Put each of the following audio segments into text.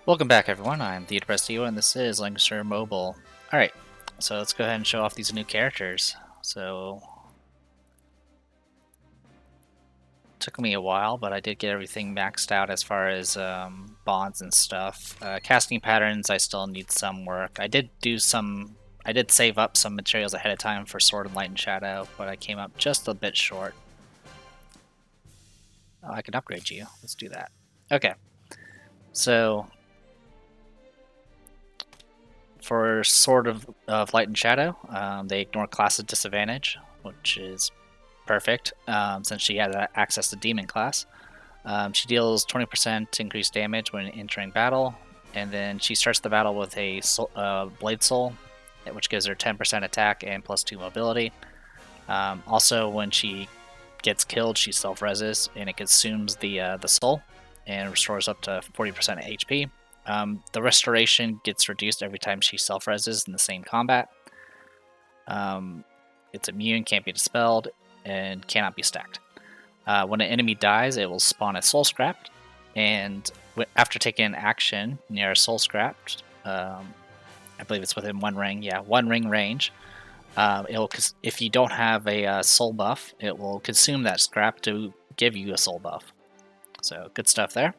Welcome back, everyone. I'm the Depressed Eo, and this is Langrisser Mobile. Alright, so let's go ahead and show off these new characters. So, took me a while, but I did get everything maxed out as far as bonds and stuff. Casting patterns, I still need some work. I did save up some materials ahead of time for Sword and Light and Shadow, but I came up just a bit short. Oh, I can upgrade you. Let's do that. Okay, so for Sword of Light and Shadow, they ignore class of disadvantage, which is perfect since she has access to Demon class. She deals 20% increased damage when entering battle, and then she starts the battle with a Blade Soul, which gives her 10% attack and +2 mobility. Also, when she gets killed, she self-reses, and it consumes the soul and restores up to 40% HP. The restoration gets reduced every time she self-reses in the same combat. It's immune, can't be dispelled, and cannot be stacked. When an enemy dies, it will spawn a soul scrapped, and after taking an action near a soul scrapped, I believe it's within 1 ring. Yeah, 1 ring range. If you don't have a soul buff, it will consume that scrap to give you a soul buff. So good stuff there.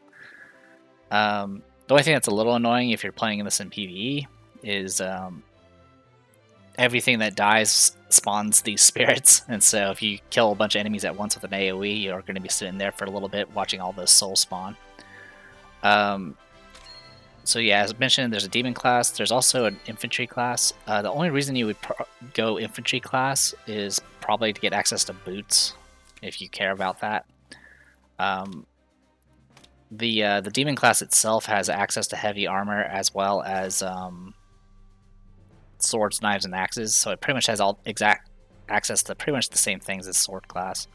The only thing that's a little annoying if you're playing this in PvE is everything that dies spawns these spirits, and so if you kill a bunch of enemies at once with an AoE, you're going to be sitting there for a little bit watching all those souls spawn. So yeah, as mentioned, there's a demon class. There's also an infantry class. The only reason you would go infantry class is probably to get access to boots, if you care about that. The demon class itself has access to heavy armor as well as swords, knives, and axes, so it pretty much has all exact access to pretty much the same things as sword class.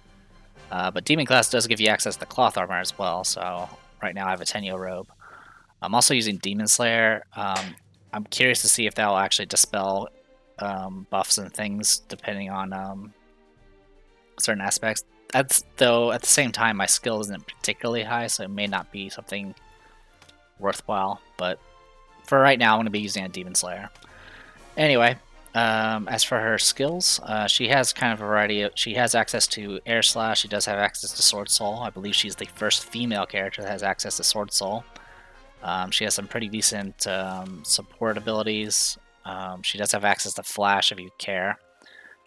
But demon class does give you access to cloth armor as well, so right now I have a Tenyo robe. I'm also using Demon Slayer. I'm curious to see if that will actually dispel buffs and things depending on certain aspects. Though at the same time, my skill isn't particularly high, so it may not be something worthwhile. But for right now, I'm going to be using a Demon Slayer. Anyway, as for her skills, she has kind of a variety. She has access to Air Slash. She does have access to Sword Soul. I believe she's the first female character that has access to Sword Soul. She has some pretty decent support abilities. She does have access to Flash if you care.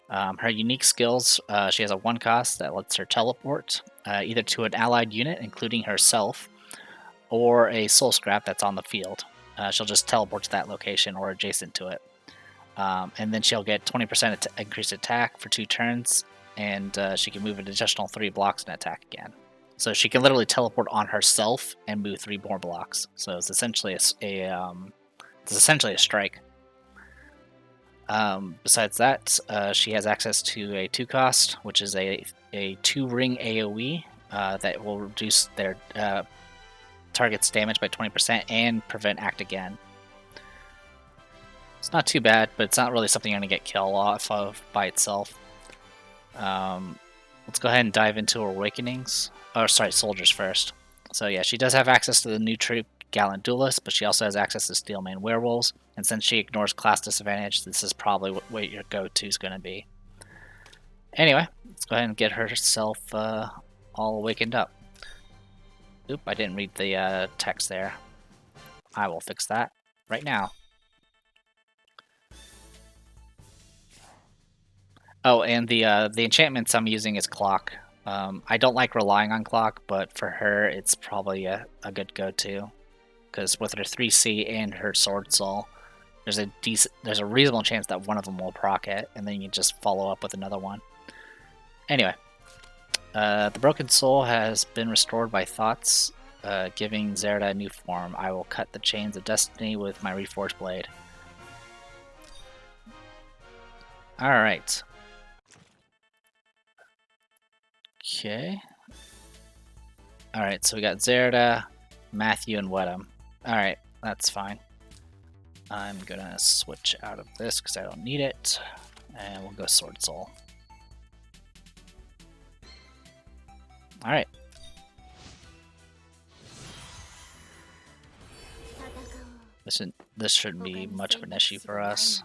Her unique skills, she has a 1 cost that lets her teleport either to an allied unit, including herself, or a soul scrap that's on the field. She'll just teleport to that location or adjacent to it. And then she'll get 20% increased attack for 2 turns, and she can move an additional 3 blocks and attack again. So she can literally teleport on herself and move 3 more blocks. So it's essentially a strike. Besides that, she has access to a 2 cost, which is a 2 ring AoE that will reduce their target's damage by 20% and prevent act again. It's not too bad, but it's not really something you're going to get killed off of by itself. Let's go ahead and dive into her awakenings. Oh, sorry, soldiers first. So yeah, she does have access to the new troop Gallant Duelist, but she also has access to Steelman Werewolves, and since she ignores class disadvantage, this is probably what your go-to is going to be. Anyway, let's go ahead and get herself all awakened up. Oop, I didn't read the text there. I will fix that right now. Oh, and the enchantments I'm using is Clock. I don't like relying on Clock, but for her, it's probably a good go-to. Because with her 3C and her Sword Soul, there's a reasonable chance that one of them will proc it, and then you just follow up with another one. Anyway, the Broken Soul has been restored by Thoughts, giving Zerida a new form. I will cut the chains of destiny with my Reforged Blade. Alright. Okay. Alright, so we got Zerida, Matthew, and Wedham. Alright, that's fine. I'm gonna switch out of this because I don't need it. And we'll go Sword Soul. This shouldn't be much of an issue for us.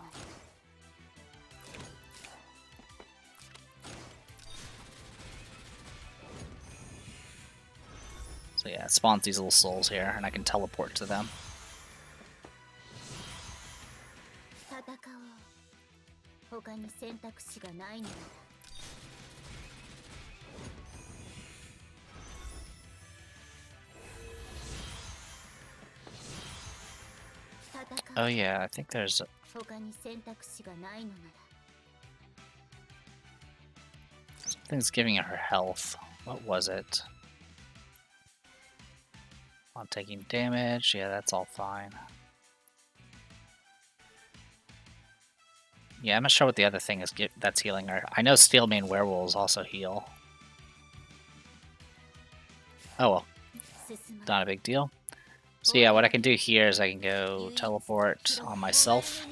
So yeah, it spawns these little souls here, and I can teleport to them. Oh yeah, I think there's something's giving her health. What was it? On taking damage, yeah, that's all fine. Yeah, I'm not sure what the other thing is that's healing her. I know Steelmane Werewolves also heal. Oh well, not a big deal. So yeah, what I can do here is I can go teleport on myself,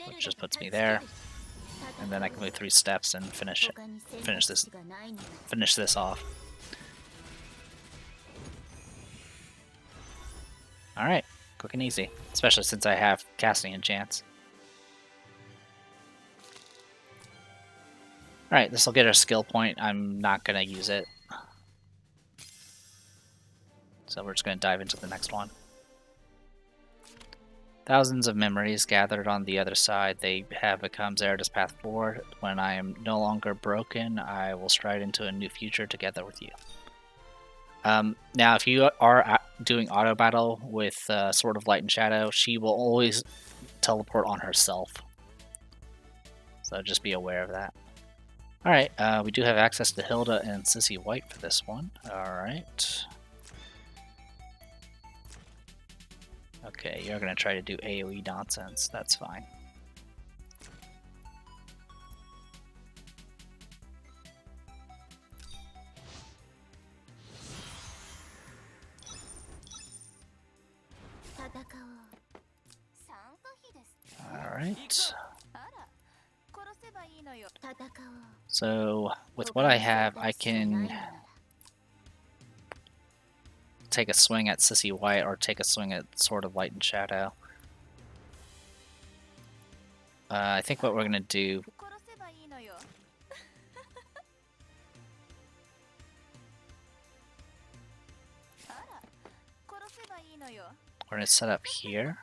which just puts me there, and then I can move 3 steps and finish this off. All right, quick and easy, especially since I have casting enchants. All right, this will get her skill point. I'm not gonna use it, so we're just gonna dive into the next one. Thousands of memories gathered on the other side. They have become Zerida's path forward. When I am no longer broken, I will stride into a new future together with you. Now, if you are doing auto battle with Sword of Light and Shadow, she will always teleport on herself. So just be aware of that. Alright, we do have access to Hilda and Sissy White for this one. Alright. Okay, you're going to try to do AoE nonsense. That's fine. Alright. So, with what I have, I can take a swing at Sissy White or take a swing at Sword of Light and Shadow. I think what we're going to do... We're going to set up here.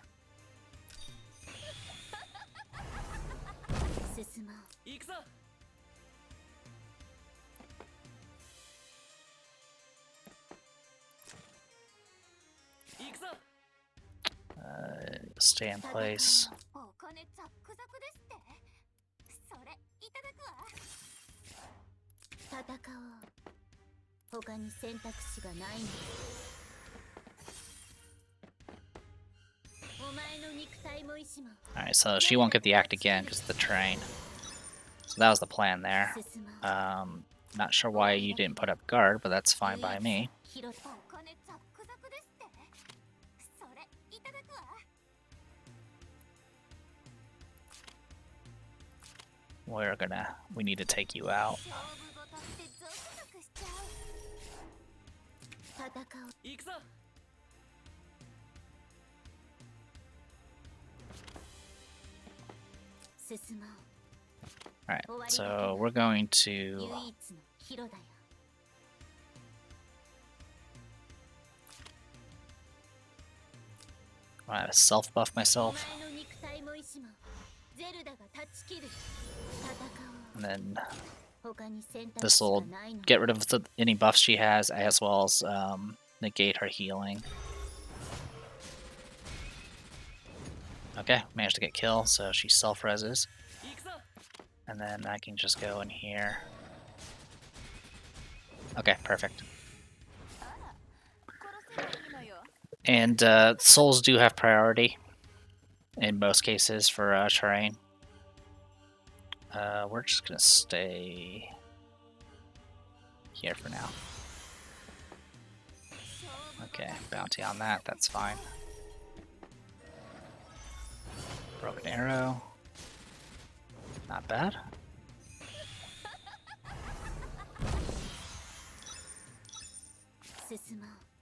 Stay in place. Alright, so she won't get the act again because of the train. So that was the plan there. Not sure why you didn't put up guard, but that's fine by me. We need to take you out. Alright, so we're going to... I have to self-buff myself. And then this will get rid of any buffs she has, as well as negate her healing. Okay, managed to get kill, so she self-reses. And then I can just go in here. Okay, perfect. And souls do have priority in most cases for terrain. We're just gonna stay here for now. Okay, bounty on that, that's fine. Broken arrow. Not bad.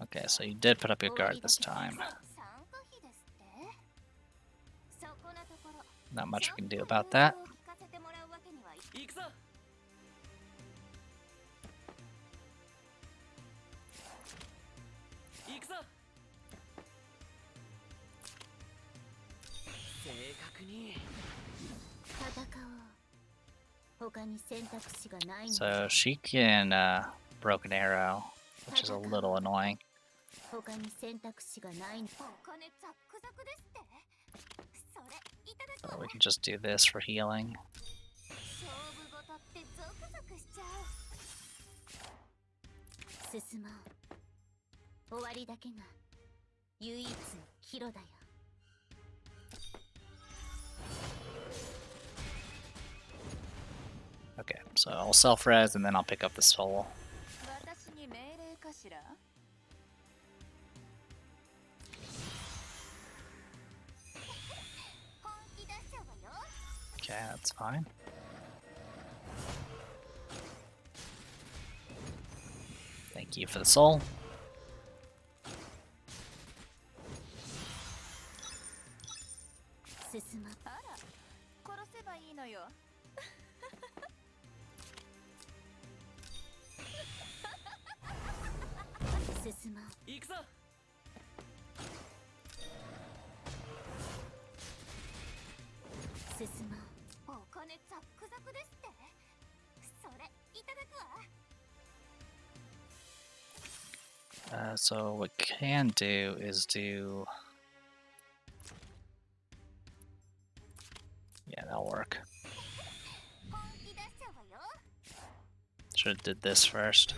Okay, so you did put up your guard this time. Not much we can do about that. So she can broken arrow, which is a little annoying. So we can just do this for healing. Okay, so I'll self-res and then I'll pick up the soul. Okay, that's fine. Thank you for the soul. So what we can do is do... Yeah, that'll work. Should have did this first.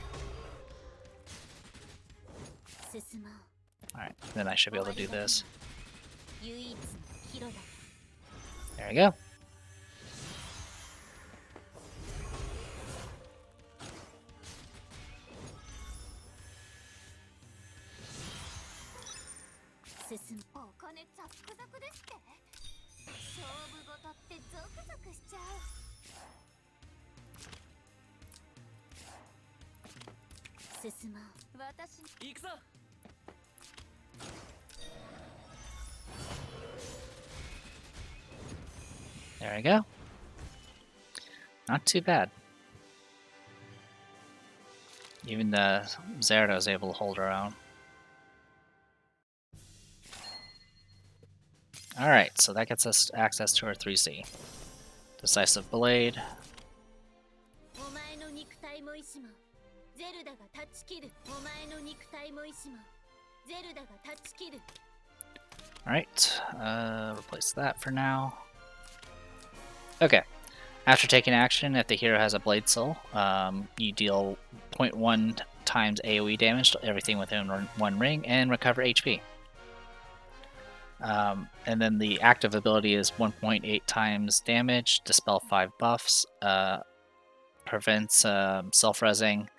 Alright, then I should be able to do this. There we go. There we go. Not too bad. Even Zerida is able to hold her own. Alright, so that gets us access to our 3C. Decisive Blade. Alright, replace that for now. Okay, after taking action, if the hero has a Blade Soul, you deal 0.1 times AoE damage to everything within one ring and recover HP. And then the active ability is 1.8 times damage, dispel 5 buffs, prevents self-resing,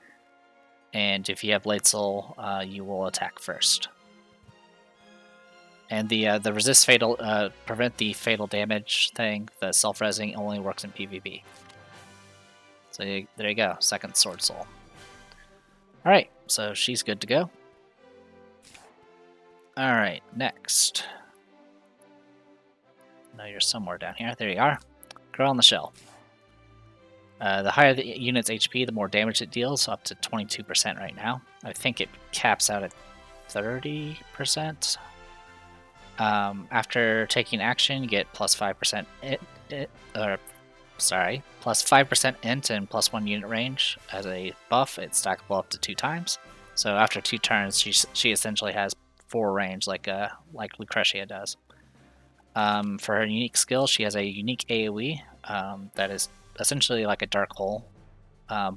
and if you have Blade Soul, you will attack first. And the resist fatal, prevent the fatal damage thing, the self-resing only works in PvP. So there you go, second Sword Soul. Alright, so she's good to go. Alright, next. No, you're somewhere down here. There you are. Girl on the Shell. The higher the unit's HP, the more damage it deals, up to 22% right now. I think it caps out at 30%. After taking action, you get plus 5% plus 5% int and plus 1 unit range as a buff. It's stackable up to 2 times. So after 2 turns, she essentially has 4 range like Lucretia does. For her unique skill, she has a unique AoE that is essentially like a dark hole,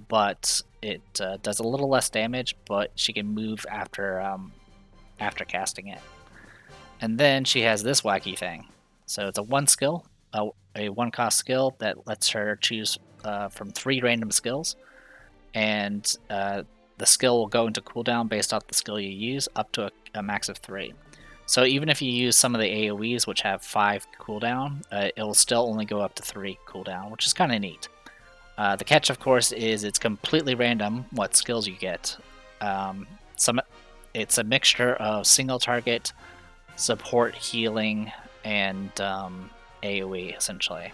but it does a little less damage, but she can move after casting it. And then she has this wacky thing. So it's a 1 skill, a 1 cost skill that lets her choose from 3 random skills, and the skill will go into cooldown based off the skill you use up to a max of 3. So even if you use some of the AoEs, which have 5 cooldown, it will still only go up to 3 cooldown, which is kind of neat. The catch, of course, is it's completely random what skills you get. It's a mixture of single target, support, healing, and AoE, essentially.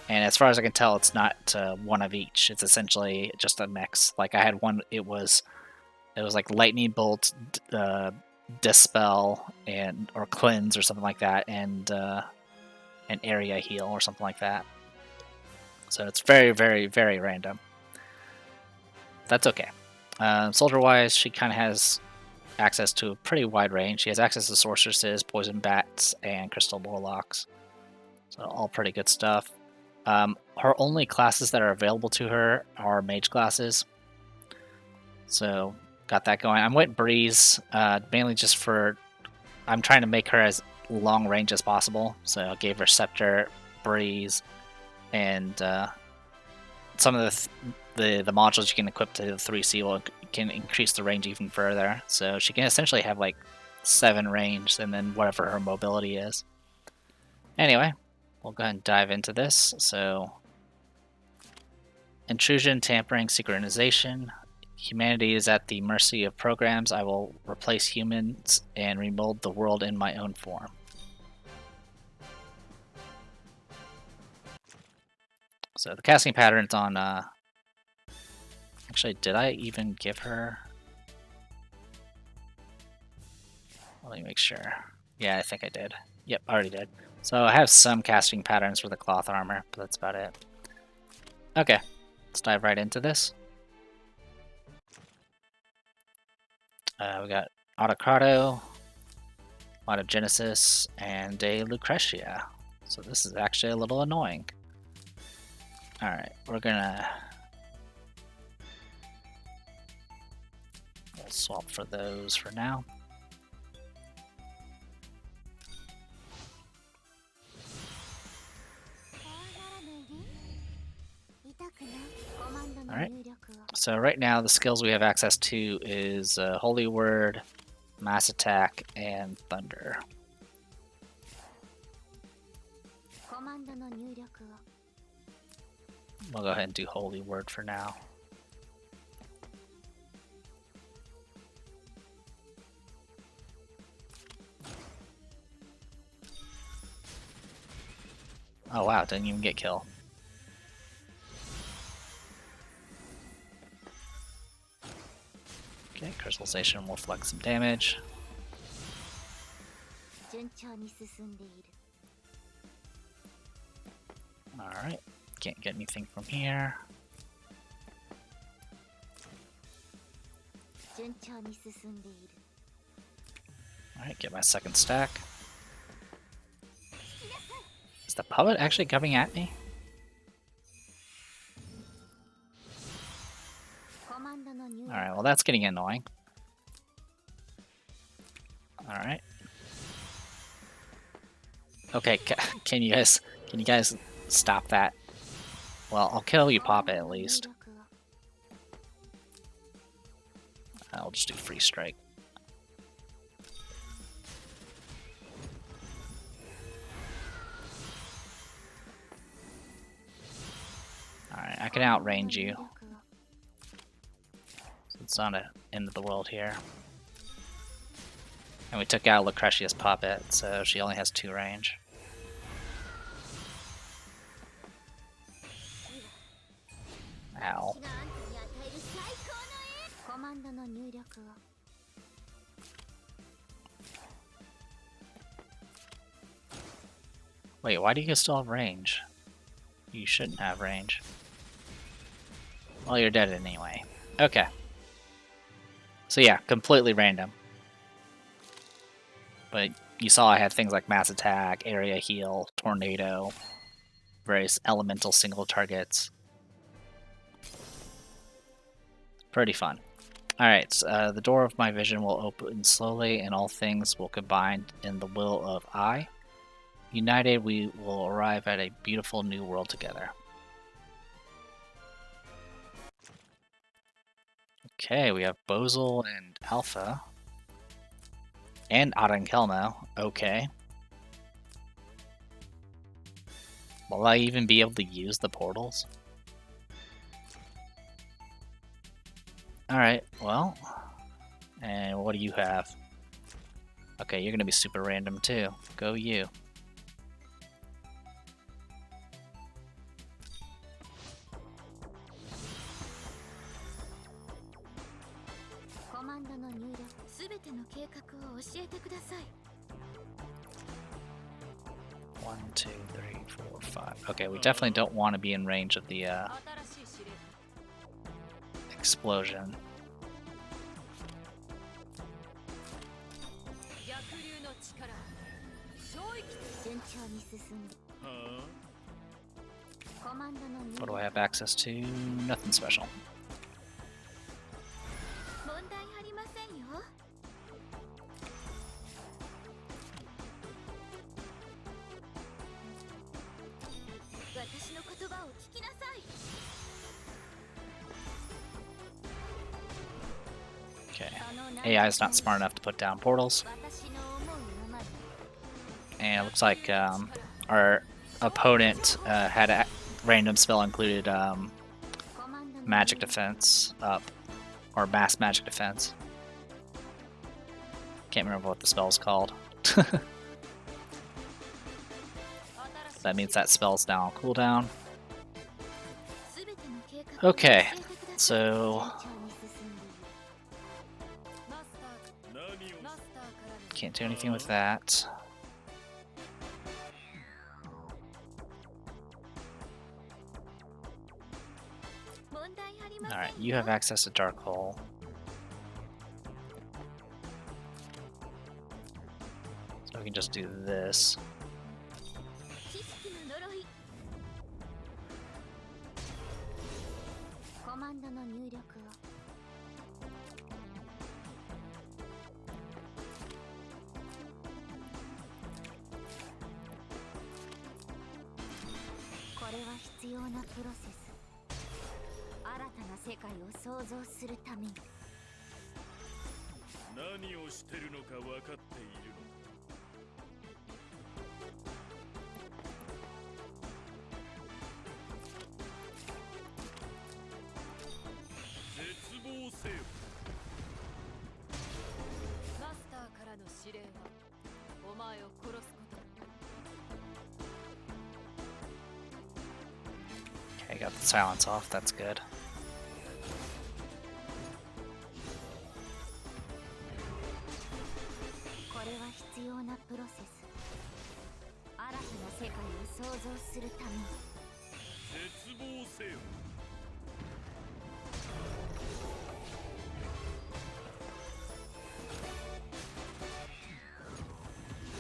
And as far as I can tell, it's not one of each. It's essentially just a mix. Like I had one, it was like lightning bolt, dispel, or cleanse or something like that, and an area heal or something like that. So it's very, very, very random. That's okay. Soldier-wise, she kind of has access to a pretty wide range. She has access to sorceresses, poison bats, and crystal warlocks. So all pretty good stuff. Her only classes that are available to her are mage classes. So got that going. I went breeze, mainly just for I'm trying to make her as long range as possible. So I gave her scepter, breeze, and some of the modules you can equip to the 3C can increase the range even further. So she can essentially have like 7 range and then whatever her mobility is. Anyway, we'll go ahead and dive into this. So intrusion, tampering, synchronization. Humanity is at the mercy of programs. I will replace humans and remold the world in my own form. So the casting pattern's on, actually, did I even give her? Let me make sure. Yeah, I think I did. Yep, I already did. So I have some casting patterns for the cloth armor, but that's about it. Okay, let's dive right into this. We got Autocrado, Autogenesis, and a Lucretia. So this is actually a little annoying. Alright, we'll swap for those for now. Alright, so right now the skills we have access to is Holy Word, Mass Attack, and Thunder. We'll go ahead and do Holy Word for now. Oh wow, didn't even get kill. Okay, crystallization will flex some damage. Alright, can't get anything from here. Alright, get my second stack. Is the puppet actually coming at me? Alright, well that's getting annoying. Alright. Okay, can you guys stop that? Well, I'll kill you, Papa, at least. I'll just do free strike. Alright, I can outrange you. It's not an end of the world here. And we took out Lucretia's puppet, so she only has 2 range. Ow. Wait, why do you still have range? You shouldn't have range. Well, you're dead anyway. Okay. So yeah, completely random. But you saw I had things like Mass Attack, Area Heal, Tornado, various elemental single targets. Pretty fun. Alright, so, the door of my vision will open slowly and all things will combine in the will of I. United, we will arrive at a beautiful new world together. Okay, we have Bozel and Alpha. And Adenkelmo. Okay. Will I even be able to use the portals? Alright, well. And what do you have? Okay, you're gonna be super random too. Go you. 1, 2, 3, 4, 5. Okay, we definitely don't want to be in range of the explosion. What do I have access to? Nothing special. Okay, AI is not smart enough to put down portals. And it looks like our opponent had a random spell included magic defense up, or mass magic defense. Can't remember what the spell's called. That means that spell's now on cooldown. Okay, so can't do anything with that. Alright, you have access to Dark Hole. So we can just do this. Okay, got the silence off, that's good.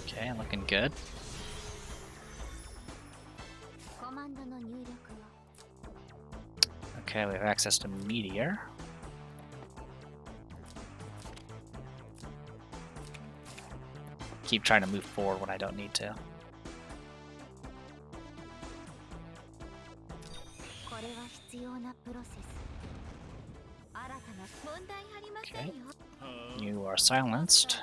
Okay, looking good. Okay, we have access to Meteor. Keep trying to move forward when I don't need to. Okay. You are silenced.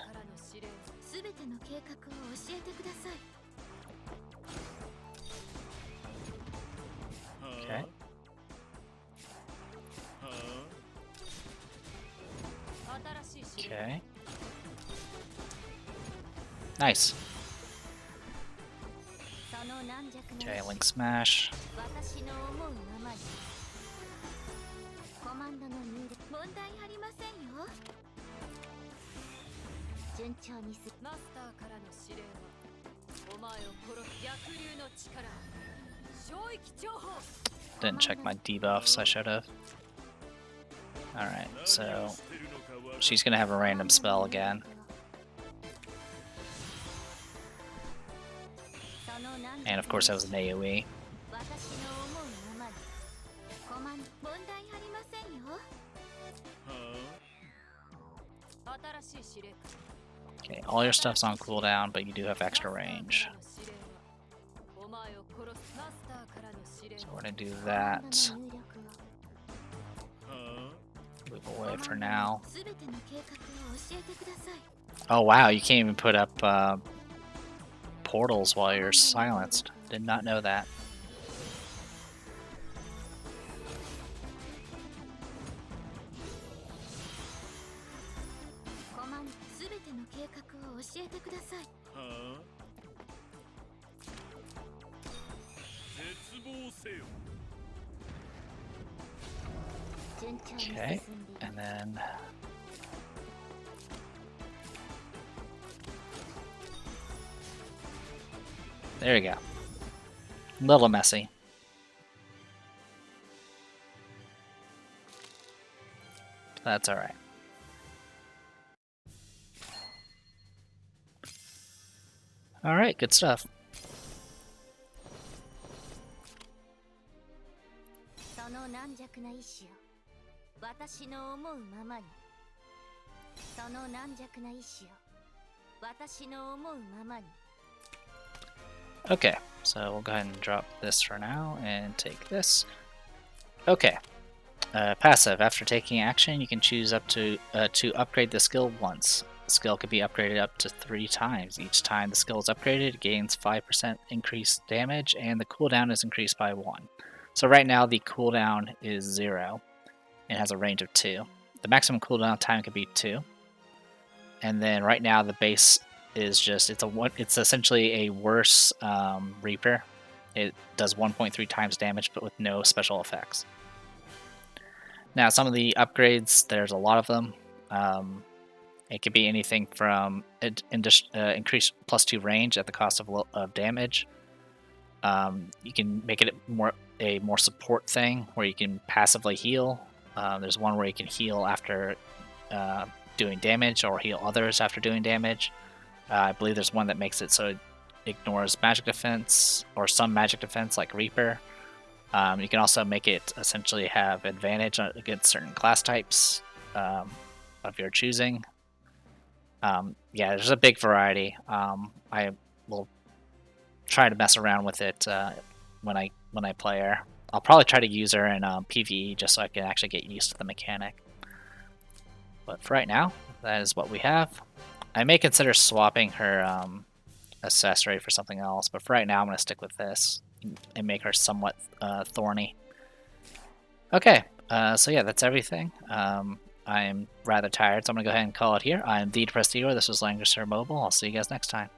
Okay. Okay. Nice. Okay, Link Smash. Didn't check my debuffs, I should have. Alright, so she's gonna have a random spell again. And of course that was an AoE. Okay, all your stuff's on cooldown, but you do have extra range. So we're gonna do that. Move away for now. Oh wow, you can't even put up portals while you're silenced. Did not know that. Okay, and then There you go. A little messy. That's alright. Alright, good stuff. その軟弱な意志を私の思うままにその軟弱な意志を私の思うままに Okay, so we'll go ahead and drop this for now and take this. Okay. Passive. After taking action, you can choose up to upgrade the skill once. The skill can be upgraded up to 3 times. Each time the skill is upgraded, it gains 5% increased damage, and the cooldown is increased by 1. So right now the cooldown is 0 and has a range of 2. The maximum cooldown time can be 2. And then right now the base is just it's essentially a worse Reaper. It does 1.3 times damage, but with no special effects. Now, some of the upgrades, there's a lot of them. It could be anything from increased +2 range at the cost of damage. You can make it a more support thing where you can passively heal. There's one where you can heal after doing damage or heal others after doing damage. I believe there's one that makes it so it ignores magic defense or some magic defense like Reaper. You can also make it essentially have advantage against certain class types of your choosing. Yeah, there's a big variety. I will try to mess around with it when I play her. I'll probably try to use her in PvE just so I can actually get used to the mechanic. But for right now, that is what we have. I may consider swapping her accessory for something else, but for right now I'm going to stick with this and make her somewhat thorny. Okay, so yeah, that's everything. I'm rather tired, so I'm going to go ahead and call it here. I'm the Depressed Eagle. This was Langrisser Mobile. I'll see you guys next time.